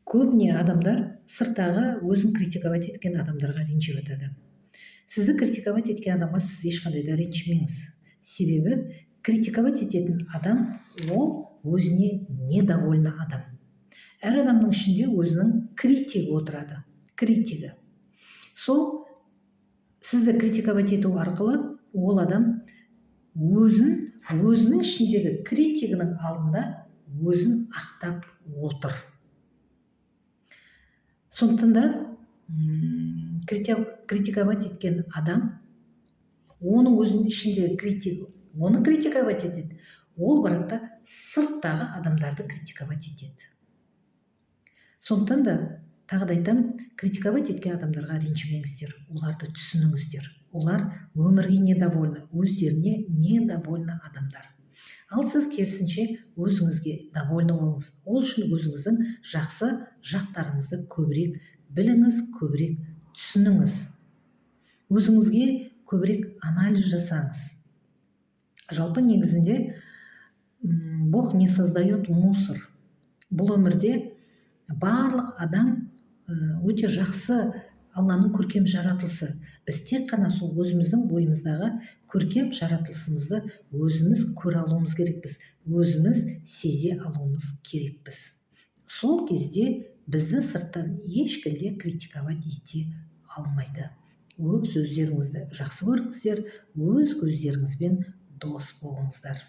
Көбіне адамдар сырттағы өзін критиковать еткен адамдарға ренжіп жатады. Сізді критиковать еткен адамға сіз ешқандай да ренжімеңіз. Себебі критиковать ететін адам ол өзіне недовольны адам. Әр адамның ішінде өзінің критигі отырады. Критигі. Сол сізді критиковать ету арқылы ол адам өзінің ішіндегі критигінің алдында өзін ақтап отыр. Сондықтан да критиковать еткен адам оның өзінің ішіндегі критик, оны критиковать етеді. Ол барады сырттағы адамдарды критиковать етеді. Сондықтан да тағы да айтамын, критиковать еткен адамдарға ренжімеңіздер, оларды түсініңіздер. Олар өмірге недовольны, өздеріне недовольны адамдар. Ал сіз керісінше өзіңізге довольны болыңыз. Ол үшін өзіңіздің жақсы жақтарыңызды көбірек біліңіз, көбірек түсініңіз. Өзіңізге көбірек анализ жасаңыз. Жалпы негізінде Бог не создает мусор. Бұл өмірде барлық адам өте жақсы, Алланың көркем жаратылысы. Біз тек қана сол өзіміздің бойымыздағы көркем жаратылысымызды өзіміз көре алуымыз керекпіз, өзіміз сезе алуымыз керекпіз. Сол кезде бізді сырттан ешкім де критиковать ете алмайды. Өздеріңізді жақсы көріңіздер, өз көздеріңізбен дос болыңыздар.